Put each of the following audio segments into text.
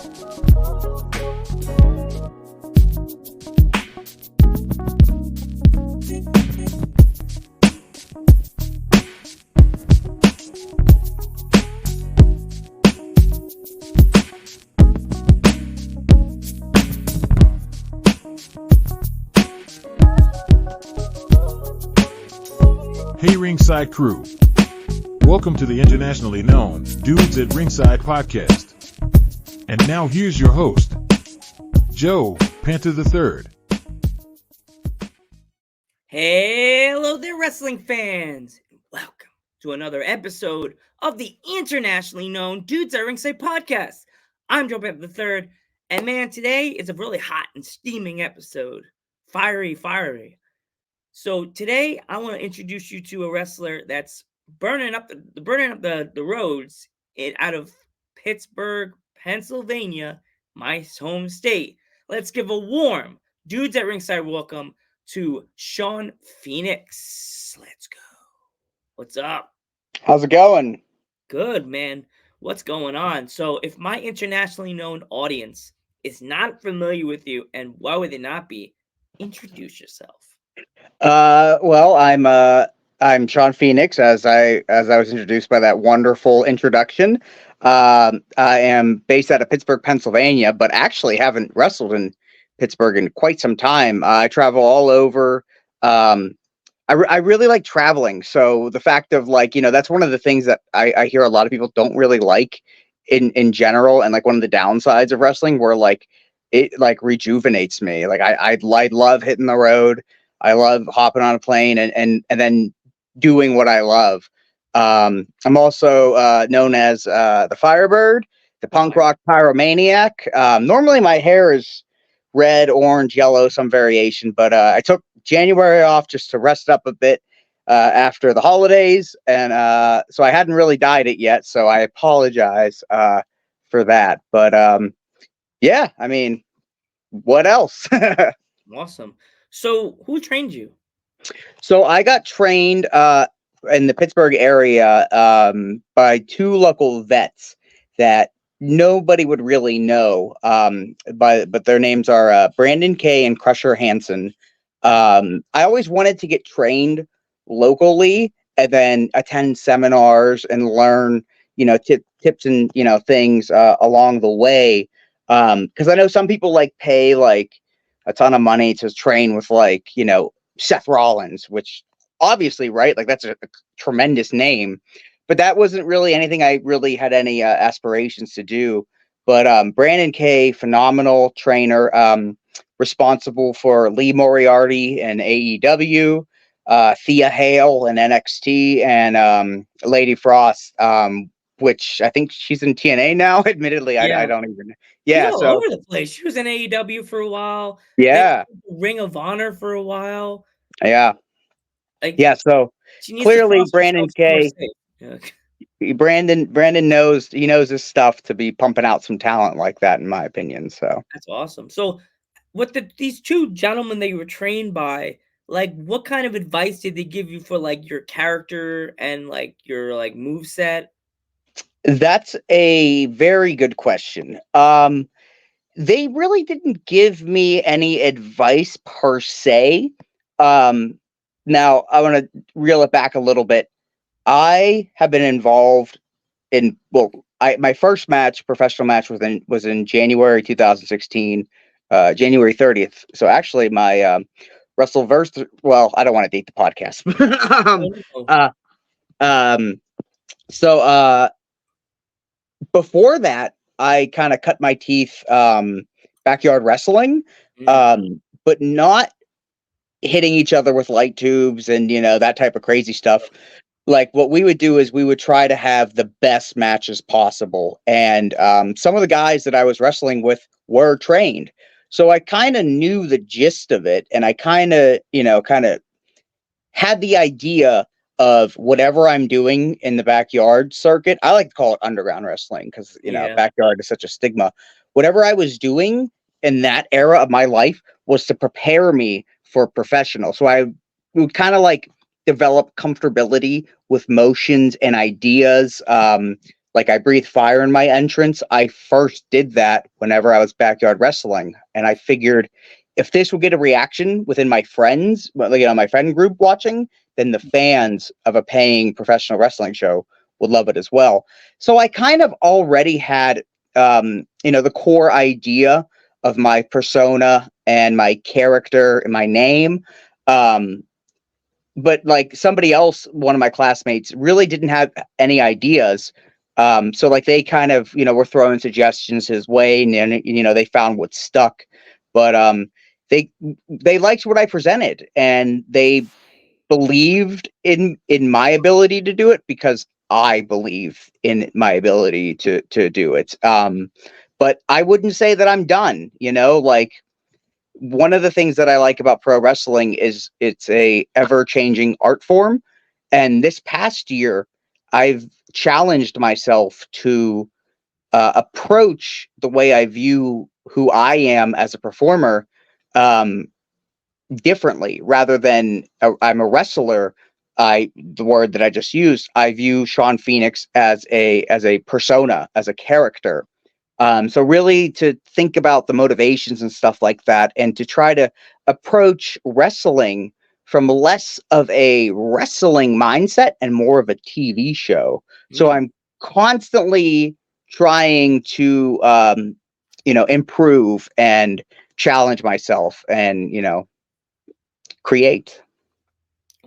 Hey Ringside crew, welcome to the internationally known Dudes at Ringside podcast. And now here's your host, Joe, Panther the Third. Hello there, wrestling fans. Welcome to another episode of the internationally known Dudes at Ringside podcast. I'm Joe Panther the Third, and man, today is a really hot and steaming episode. Fiery. So today I want to introduce you to a wrestler that's burning up the roads out of Pittsburgh, Pennsylvania, my home state. Let's give a warm Dudes at Ringside welcome to Shawn Phoenix. Let's go. What's up? How's it going? Good, man. What's going on? So if my internationally known audience is not familiar with you, and why would they not be, introduce yourself. Well, I'm Shawn Phoenix, as I was introduced by that wonderful introduction. I am based out of Pittsburgh, Pennsylvania, but actually haven't wrestled in Pittsburgh in quite some time. I travel all over. I really like traveling. So the fact of that's one of the things that I hear a lot of people don't really like in general, and like one of the downsides of wrestling, where it rejuvenates me. I love hitting the road. I love hopping on a plane and then doing what I love. I'm also known as the Firebird, the punk rock pyromaniac. Normally my hair is red, orange, yellow, some variation, but I took January off just to rest up a bit after the holidays, and so I hadn't really dyed it yet, so I apologize for that. But yeah, I mean, what else? Awesome. So who trained you? So I got trained in the Pittsburgh area by two local vets that nobody would really know, but their names are Brandon Kay and Crusher Hansen. I always wanted to get trained locally and then attend seminars and learn, tips and, things along the way. Because I know some people pay a ton of money to train with Seth Rollins, which obviously, right? That's a tremendous name, but that wasn't really anything I really had any aspirations to do. But Brandon Kay, phenomenal trainer, responsible for Lee Moriarty in AEW, Thea Hale in NXT, and Lady Frost, which I think she's in TNA now. Admittedly, I don't even. Yeah, she's all over the place. She was in AEW for a while. Yeah, Ring of Honor for a while. Yeah, So clearly, Brandon Kay. Brandon knows his stuff to be pumping out some talent like that, in my opinion. So that's awesome. So, these two gentlemen that you were trained by, what kind of advice did they give you for your character and your moveset? That's a very good question. They really didn't give me any advice per se. Now I want to reel it back a little bit. I have been involved in my first professional match was in January 2016, January 30th. So actually my Wrestleverse. Well, I don't want to date the podcast. So before that, I kind of cut my teeth backyard wrestling, but not hitting each other with light tubes and that type of crazy stuff. What we would do is we would try to have the best matches possible, and some of the guys that I was wrestling with were trained, so I kind of knew the gist of it, and I kind of had the idea of whatever I'm doing in the backyard circuit. I like to call it underground wrestling because backyard is such a stigma. Whatever I was doing in that era of my life was to prepare me for professional. So I would kind of develop comfortability with motions and ideas like I breathe fire in my entrance. I first did that whenever I was backyard wrestling, and I figured if this would get a reaction within my friends, my friend group watching, then the fans of a paying professional wrestling show would love it as well. So I kind of already had, the core idea of my persona and my character and my name. But like somebody else, one of my classmates really didn't have any ideas. So like they kind of, were throwing suggestions his way, and they found what stuck. But they they liked what I presented, and they believed in my ability to do it because I believe in my ability to do it. But I wouldn't say that I'm done, like one of the things that I like about pro wrestling is it's a ever changing art form. And this past year, I've challenged myself to approach the way I view who I am as a performer um, differently, rather than I'm a wrestler. The word that I just used, I view Shawn Phoenix as a persona, as a character. So really to think about the motivations and stuff like that, and to try to approach wrestling from less of a wrestling mindset and more of a TV show. So I'm constantly trying to, improve and challenge myself and, create.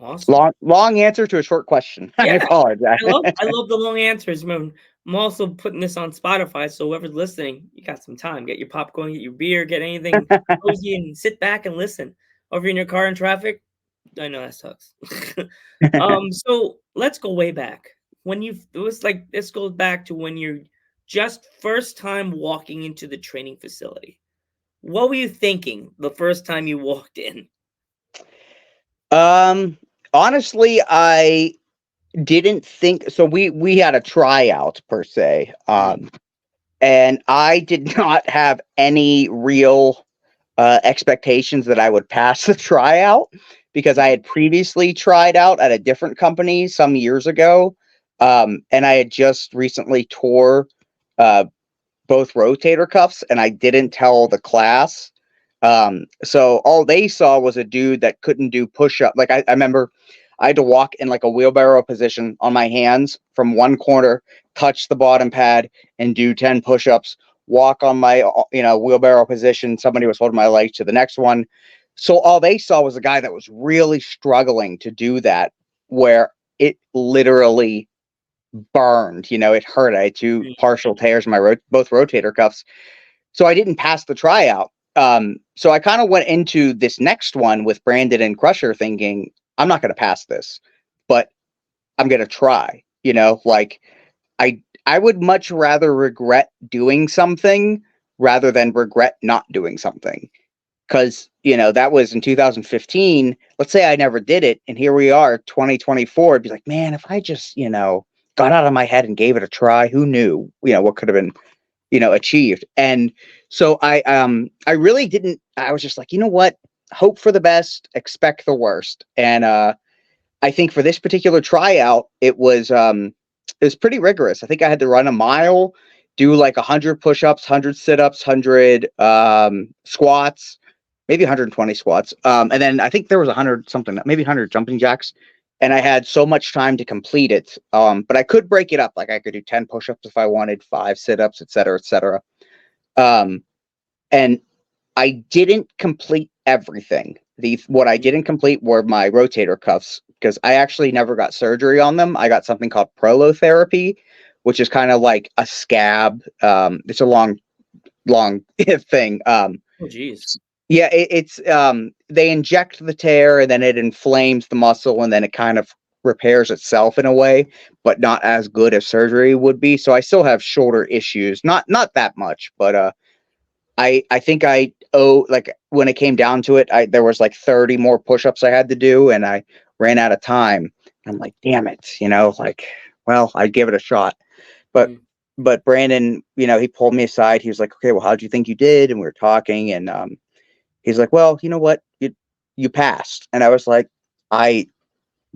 Awesome. Long answer to a short question. I Yeah, apologize. I love the long answers, man. I'm also putting this on Spotify, so whoever's listening, you got some time. Get your popcorn, get your beer, get anything cozy, and sit back and listen. Or if you're in your car in traffic, I know that sucks. So let's go way back. When it was like this goes back to when you're just first time walking into the training facility. What were you thinking the first time you walked in? Honestly, I didn't think so. We had a tryout per se, and I did not have any real expectations that I would pass the tryout, because I had previously tried out at a different company some years ago, and I had just recently tore uh, both rotator cuffs, and I didn't tell the class. So all they saw was a dude that couldn't do push up. Like I remember I had to walk in like a wheelbarrow position on my hands from one corner, touch the bottom pad, and do 10 push ups. Walk on my wheelbarrow position. Somebody was holding my leg to the next one. So all they saw was a guy that was really struggling to do that, where it literally burned. It hurt. I had two partial tears in my both rotator cuffs, so I didn't pass the tryout. So I kind of went into this next one with Brandon and Crusher thinking, I'm not going to pass this, but I'm going to try. Like I would much rather regret doing something rather than regret not doing something. Because, that was in 2015. Let's say I never did it, and here we are, 2024. It'd be like, man, if I just, got out of my head and gave it a try, who knew, what could have been, achieved. And so I really didn't. I was just like, you know what? Hope for the best, expect the worst. And I think for this particular tryout, it was pretty rigorous. I think I had to run a mile, do like 100 push-ups, 100 sit-ups, 100 squats, maybe 120 squats. And then I think there was 100 something, maybe 100 jumping jacks. And I had so much time to complete it. But I could break it up. Like I could do 10 push-ups if I wanted, 5 sit-ups, et cetera, et cetera. And I didn't complete everything. What I didn't complete were my rotator cuffs, because I actually never got surgery on them. I got something called prolotherapy, which is kind of like a scab. It's a long thing. Oh, geez. Yeah, it's they inject the tear, and then it inflames the muscle, and then it kind of repairs itself in a way, but not as good as surgery would be. So I still have shoulder issues, not that much, but I think I owe, like, when it came down to it, there was like 30 more push-ups I had to do, and I ran out of time. I'm like, damn it, like, well, I'd give it a shot. But Brandon, he pulled me aside. He was like, okay, well, how'd you think you did? And we were talking, and he's like, well, you know what? You passed. And I was like, I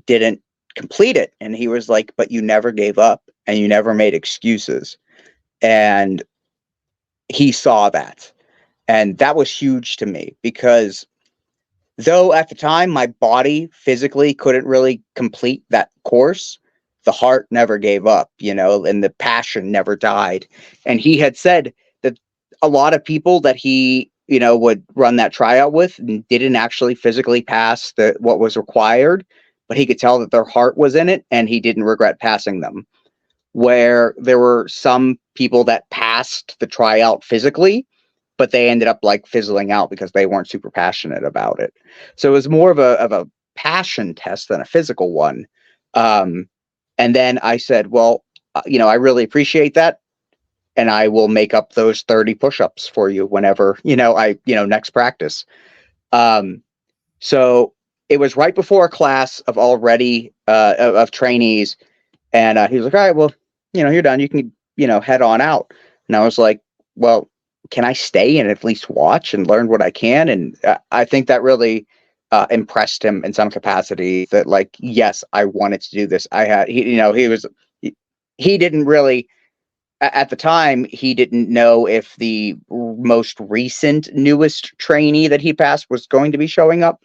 didn't complete it. And he was like, but you never gave up. and you never made excuses. And he saw that. And that was huge to me because though at the time my body physically couldn't really complete that course, the heart never gave up, and the passion never died. And he had said that a lot of people that he, would run that tryout with didn't actually physically pass what was required, but he could tell that their heart was in it and he didn't regret passing them. Where there were some people that passed the tryout physically, but they ended up like fizzling out because they weren't super passionate about it. So it was more of a passion test than a physical one. And then I said, well, I really appreciate that. And I will make up those 30 push-ups for you whenever, next practice. So it was right before a class of already, of trainees. And he was like, all right, well, you're done. You can, head on out. And I was like, well, can I stay and at least watch and learn what I can? And I think that really impressed him in some capacity that like, yes, I wanted to do this. He didn't really, at the time, he didn't know if the most recent newest trainee that he passed was going to be showing up.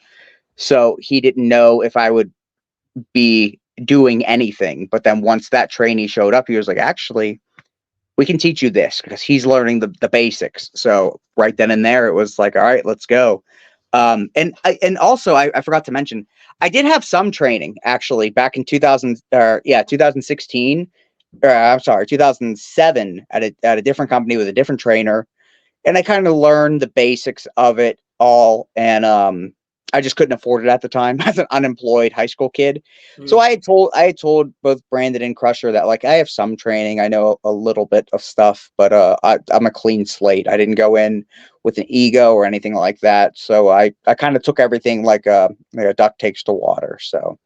So he didn't know if I would be doing anything. But then once that trainee showed up, he was like, actually, we can teach you this because he's learning the basics. So right then and there, it was like, all right, let's go. And also I forgot to mention, I did have some training actually back in 2016. I'm sorry, 2007 at a different company with a different trainer, and I kind of learned the basics of it all. And I just couldn't afford it at the time as an unemployed high school kid. So I had told both Brandon and Crusher that like I have some training, I know a little bit of stuff, but I'm a clean slate. I didn't go in with an ego or anything like that. So I kind of took everything like a duck takes to water. So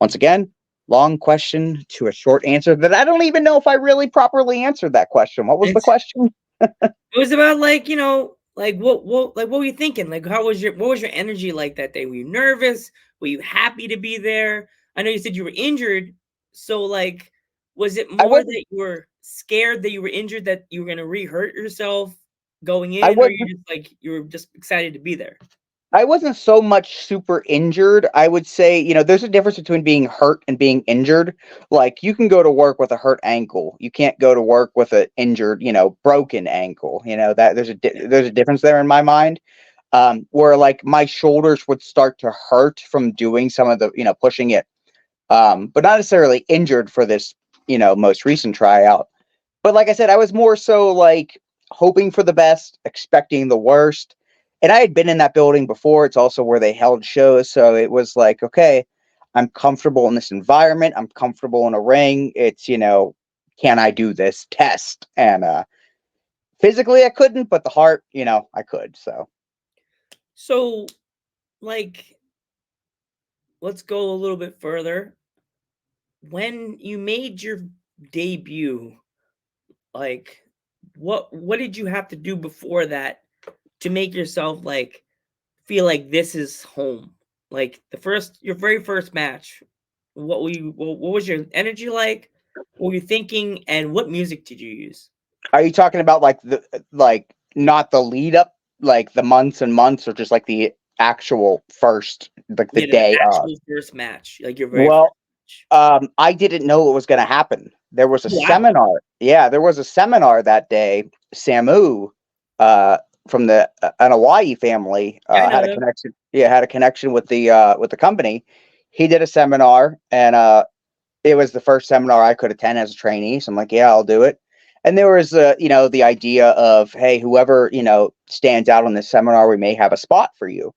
once again, long question to a short answer that I don't even know if I really properly answered that question. What was the question? It was about like, like what were you thinking? Like what was your energy like that day? Were you nervous? Were you happy to be there? I know you said you were injured. So like was it more that you were scared that you were injured, that you were gonna re-hurt yourself going in, or you were just excited to be there? I wasn't so much super injured. I would say, there's a difference between being hurt and being injured. Like you can go to work with a hurt ankle. You can't go to work with an injured, broken ankle. That there's a difference there in my mind. Where like my shoulders would start to hurt from doing some of the, pushing it. But not necessarily injured for this, most recent tryout. But like I said, I was more so like hoping for the best, expecting the worst. And I had been in that building before. It's also where they held shows. So it was like, okay, I'm comfortable in this environment. I'm comfortable in a ring. It's, can I do this test? And physically I couldn't, but the heart, I could. So like, let's go a little bit further. When you made your debut, like what did you have to do before that to make yourself like feel like this is home? Like your very first match, what was your energy like? What were you thinking, and what music did you use? Are you talking about like not the lead up, like the months and months, or just like the actual first, like the day of? First match, like your very first match. I didn't know what was going to happen. There was a seminar. Yeah, there was a seminar that day. Samu, from the Hawaii family, had a connection. Yeah, had a connection with the company. He did a seminar, and it was the first seminar I could attend as a trainee. So I'm like, yeah, I'll do it. And there was, the idea of, hey, whoever, stands out on this seminar, we may have a spot for you.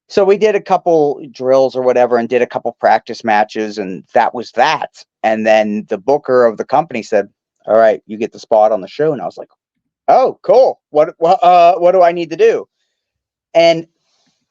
So we did a couple drills or whatever and did a couple practice matches, and that was that. And then the booker of the company said, all right, you get the spot on the show. And I was like, oh, cool. What do I need to do? And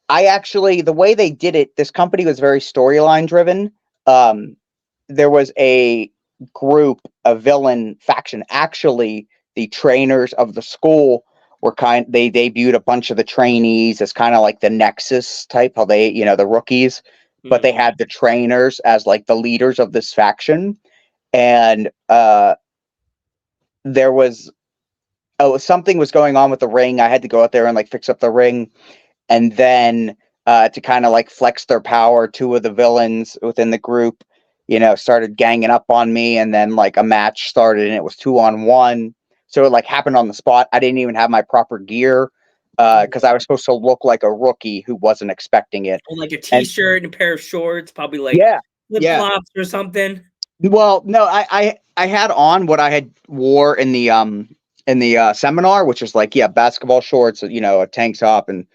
I actually, the way they did it, this company was very storyline driven. There was a group, a villain faction. Actually, the trainers of the school were they debuted a bunch of the trainees as kind of like the Nexus type, how they, the rookies, but they had the trainers as like the leaders of this faction. and there was something was going on with the ring. I had to go out there and like fix up the ring, and then to kind of like flex their power, two of the villains within the group, started ganging up on me, and then like a match started, and it was 2-on-1. So it like happened on the spot. I didn't even have my proper gear because I was supposed to look like a rookie who wasn't expecting it. Or like a And t-shirt and a pair of shorts, probably like yeah, yeah. flip-flops or something. Well, no, I had on what I had wore in the seminar, which is like basketball shorts, a tank top and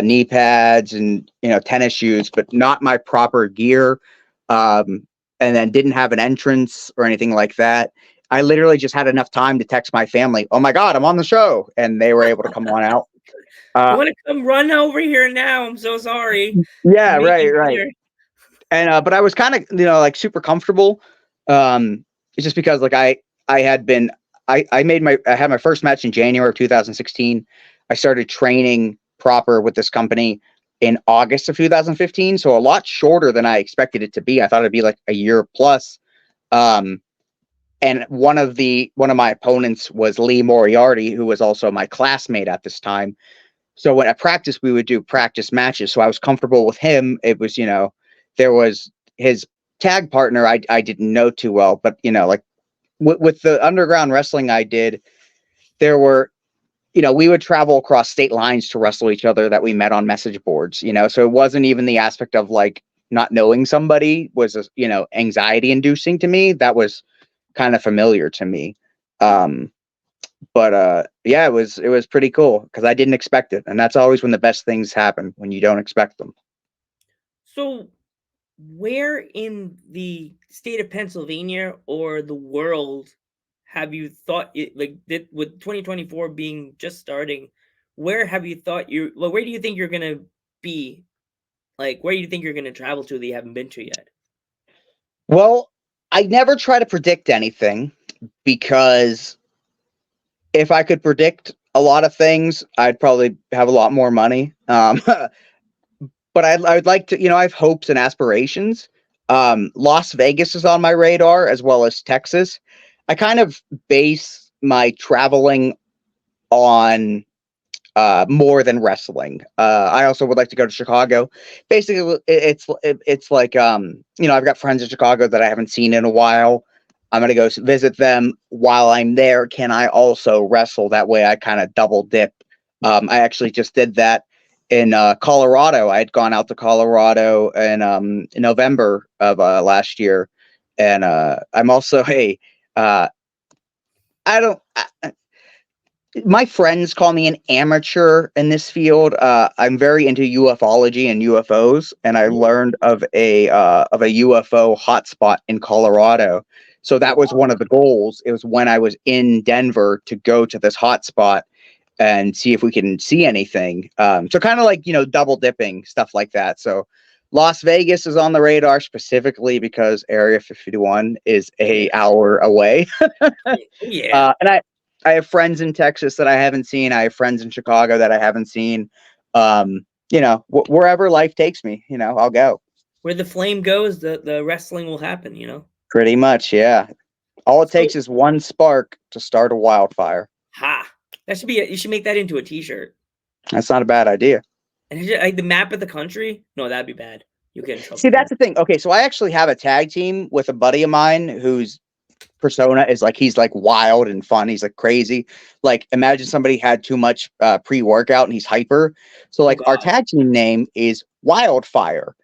knee pads and tennis shoes, but not my proper gear. And then didn't have an entrance or anything like that. I literally just had enough time to text my family, "Oh my God, I'm on the show," and they were able to come on out. You want to come run over here now? I'm so sorry. Yeah, right. And but I was kind of like super comfortable. It's just because like I had been I had my first match in January of 2016. I started training proper with this company in August of 2015, so a lot shorter than I expected it to be. I thought it'd be like a year plus. And one of my opponents was Lee Moriarty, who was also my classmate at this time. So when at practice, we would do practice matches. So I was comfortable with him. It was, there was his tag partner I didn't know too well, but like with the underground wrestling I did, there were, we would travel across state lines to wrestle each other that we met on message boards, so it wasn't even the aspect of like not knowing somebody was, anxiety inducing to me. That was kind of familiar to me. But yeah, it was pretty cool because I didn't expect it, and that's always when the best things happen, when you don't expect them. So, where in the state of Pennsylvania or the world have you thought with 2024 being just starting? Where have you thought where do you think you're gonna be? Like, where do you think you're gonna travel to that you haven't been to yet? Well, I never try to predict anything because if I could predict a lot of things, I'd probably have a lot more money. But I would like to, I have hopes and aspirations. Las Vegas is on my radar as well as Texas. I kind of base my traveling on more than wrestling. I also would like to go to Chicago. Basically, it's like I've got friends in Chicago that I haven't seen in a while. I'm gonna go visit them while I'm there. Can I also wrestle? That way, I kind of double dip. I actually just did that in Colorado. I had gone out to Colorado in November of last year, and I'm also I don't. My friends call me an amateur in this field. I'm very into ufology and UFOs, and I learned of a UFO hotspot in Colorado. So that was one of the goals. It was when I was in Denver to go to this hotspot and see if we can see anything. So kind of like double dipping, stuff like that. So Las Vegas is on the radar specifically because Area 51 is an hour away. And I have friends in Texas that I haven't seen. I have friends in Chicago that I haven't seen. Wherever life takes me, I'll go. Where the flame goes, the wrestling will happen, Pretty much, yeah. All it takes is one spark to start a wildfire. Ha! That should be you should make that into a t-shirt. That's not a bad idea. And like the map of the country? No, that'd be bad. You get in trouble. See, that's the thing. Okay, so I actually have a tag team with a buddy of mine whose persona is like he's like wild and fun. He's like crazy. Like imagine somebody had too much pre-workout and he's hyper. So like our tag team name is Wildfire,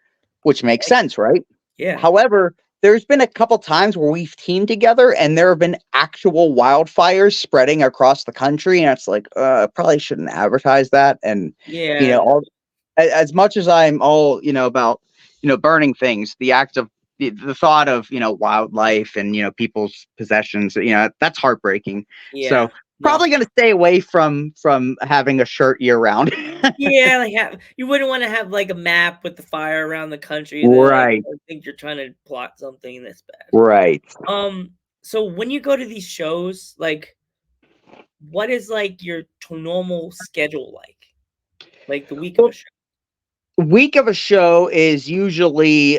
which makes sense, right? Yeah. However, there's been a couple times where we've teamed together and there have been actual wildfires spreading across the country, and it's like probably shouldn't advertise that. And as much as I'm all about burning things, the act of the thought of wildlife and people's possessions, that's heartbreaking. So probably going to stay away from having a shirt year round. Yeah, like you wouldn't want to have like a map with the fire around the country, right? I think you're trying to plot something this bad, right? So when you go to these shows, like what is like your normal schedule like the week of a show? Week of a show is usually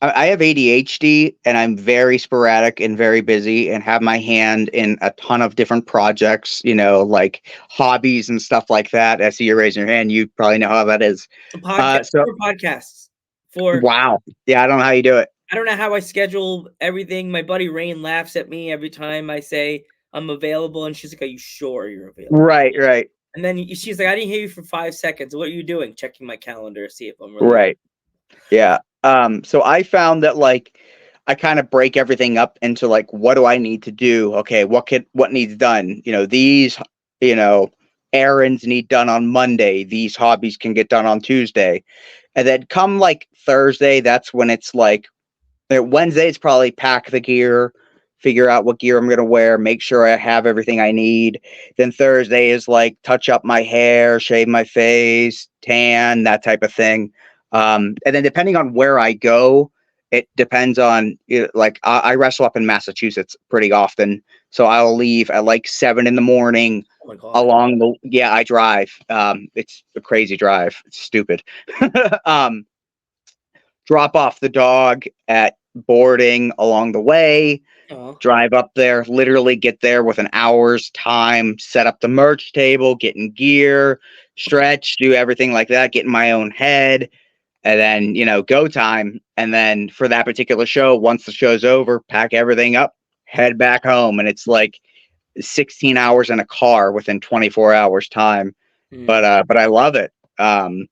I have ADHD and I'm very sporadic and very busy and have my hand in a ton of different projects, like hobbies and stuff like that. I see you raising your hand. You probably know how that is. So For podcasts. For wow. Yeah, I don't know how you do it. I don't know how I schedule everything. My buddy Rain laughs at me every time I say I'm available, and she's like, "Are you sure you're available?" Right, right, And then she's like, "I didn't hear you for 5 seconds. What are you doing?" Checking my calendar to see if I'm really. right. Yeah. So I found that like I kind of break everything up into like what do I need to do? Okay, what needs done? These, you know, errands need done on Monday. These hobbies can get done on Tuesday. And then come like Thursday, that's when it's like Wednesday it's probably pack the gear, figure out what gear I'm gonna wear, make sure I have everything I need. Then Thursday is like touch up my hair, shave my face, tan, that type of thing. And then depending on where I go, it depends on like I wrestle up in Massachusetts pretty often, so I'll leave at like 7 in the morning. Oh my god! I drive. It's a crazy drive. It's stupid. um, Drop off the dog at boarding along the way, Oh, drive up there, literally get there with an hour's time, set up the merch table, get in gear, stretch, do everything like that, get in my own head, and then, go time. And then for that particular show, once the show's over, pack everything up, head back home. And it's like 16 hours in a car within 24 hours time. But I love it. So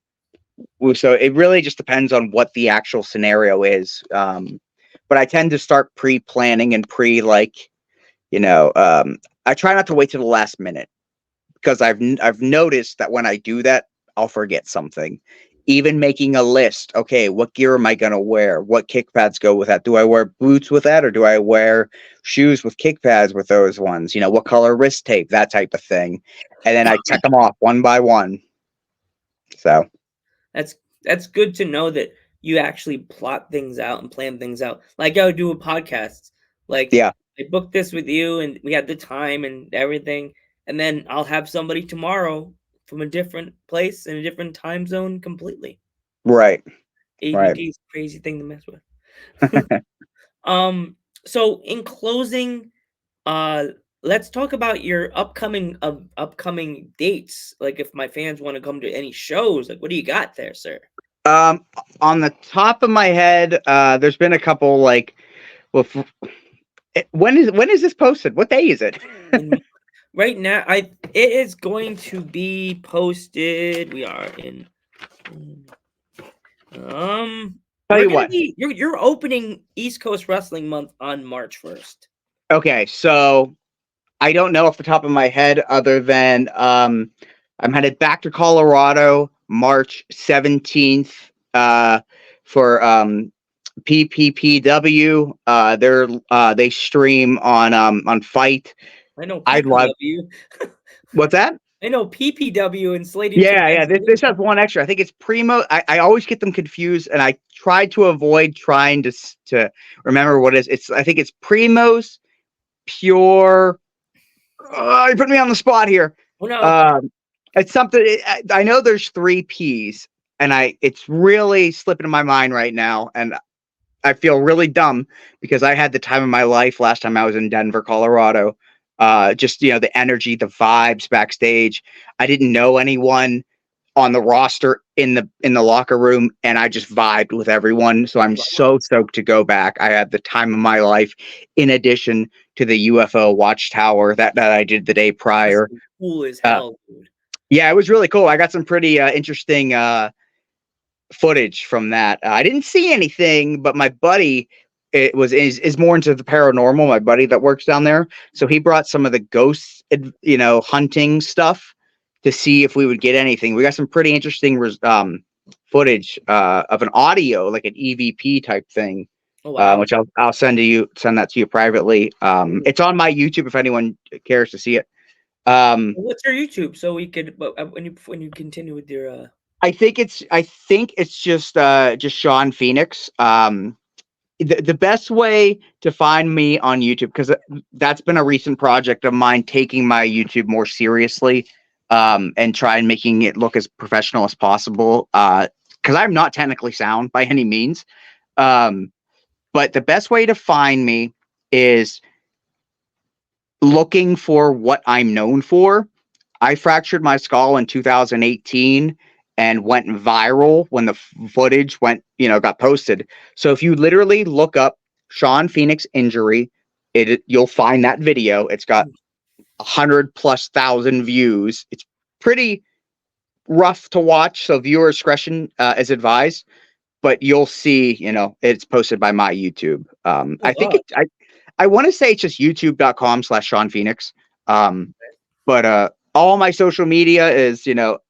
it really just depends on what the actual scenario is. But I tend to start pre-planning and I try not to wait to the last minute because I've noticed that when I do that, I'll forget something. Even making a list. Okay, what gear am I gonna wear? What kick pads go with that? Do I wear boots with that, or do I wear shoes with kick pads with those ones? What color wrist tape? That type of thing. And then I check them off one by one. So that's good to know that you actually plot things out and plan things out. Like I would do a podcast. Like yeah, I booked this with you, and we had the time and everything, and then I'll have somebody tomorrow from a different place in a different time zone completely. right, right. ADD is a crazy thing to mess with. So in closing, let's talk about your upcoming dates. Like if my fans want to come to any shows, like what do you got there, sir? Um, on the top of my head, there's been a couple like, well, when is this posted? What day is it? Right now, it is going to be posted. We are in. Tell We're you gonna what. be. You're opening East Coast Wrestling Month on March 1st. Okay, so I don't know off the top of my head other than I'm headed back to Colorado March 17th for PPPW. They stream on Fight. I know I'd love. PPW. What's that? I know PPW and Slade. Yeah. This has one extra. I think it's Primo. I always get them confused, and I try to avoid trying to remember what it is. I think it's Primo's Pure. You put me on the spot here. Oh no. It's something. I know there's 3 P's, and it's really slipping in my mind right now, and I feel really dumb because I had the time of my life last time I was in Denver, Colorado. Just the energy, the vibes backstage. I didn't know anyone on the roster in the locker room, and I just vibed with everyone. So I'm so stoked to go back. I had the time of my life, in addition to the UFO watchtower that I did the day prior. That's cool as hell, dude. Yeah, it was really cool. I got some pretty interesting footage from that. I didn't see anything, but my buddy is more into the paranormal. My buddy that works down there, so he brought some of the ghosts, hunting stuff to see if we would get anything. We got some pretty interesting footage of an audio, like an EVP type thing. Oh, wow. Which I'll send that to you privately. It's on my YouTube if anyone cares to see it. What's your YouTube? So we could when you continue with your. I think it's just Shawn Phoenix. The best way to find me on YouTube, because that's been a recent project of mine, taking my YouTube more seriously, and try and making it look as professional as possible. Because I'm not technically sound by any means. But the best way to find me is looking for what I'm known for. I fractured my skull in 2018 and went viral when the footage got posted. So if you literally look up Shawn Phoenix injury, you'll find that video. It's got 100,000+ views. It's pretty rough to watch, so viewer discretion is advised. But you'll see, it's posted by my YouTube. I think I want to say it's just youtube.com/Shawn Phoenix. But all my social media is,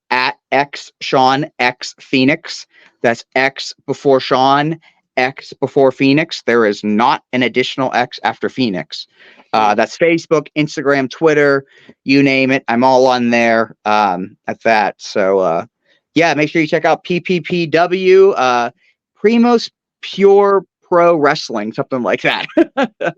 at X Shawn X Phoenix. That's X before Shawn, X before Phoenix. There is not an additional X after Phoenix. That's Facebook, Instagram, Twitter, you name it. I'm all on there at that. So, yeah, make sure you check out PPPW, Primo's Pure Pro Wrestling, something like that.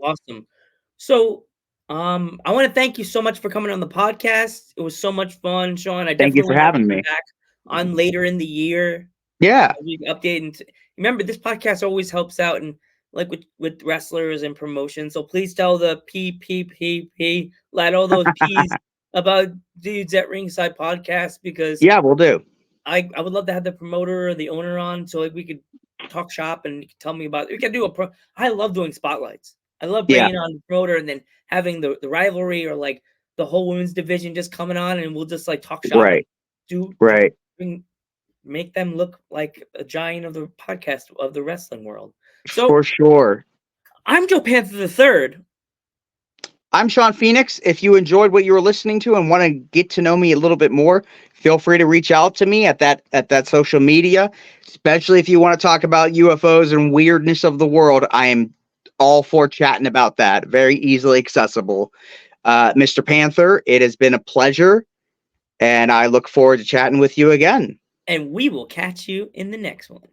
Awesome. So, I want to thank you so much for coming on the podcast. It was so much fun, Shawn. I Thank you for having me. Back on later in the year. Yeah. We update and remember, this podcast always helps out and like with wrestlers and promotions. So please tell the PPPP, let all those P's about Dudes at Ringside podcast, because we'll do. I would love to have the promoter or the owner on so like we could talk shop and you could tell me about it. We could do I love doing spotlights. I love bringing on the promoter and then having the rivalry or like the whole women's division just coming on and we'll just like talk shop. Right. Make them look like a giant of the podcast of the wrestling world. So for sure. I'm Joe Panther the Third. I'm Shawn Phoenix. If you enjoyed what you were listening to and want to get to know me a little bit more, feel free to reach out to me at that social media, especially if you want to talk about UFOs and weirdness of the world. I am all for chatting about that. Very easily accessible. Mr. Panther, it has been a pleasure, and I look forward to chatting with you again. And we will catch you in the next one.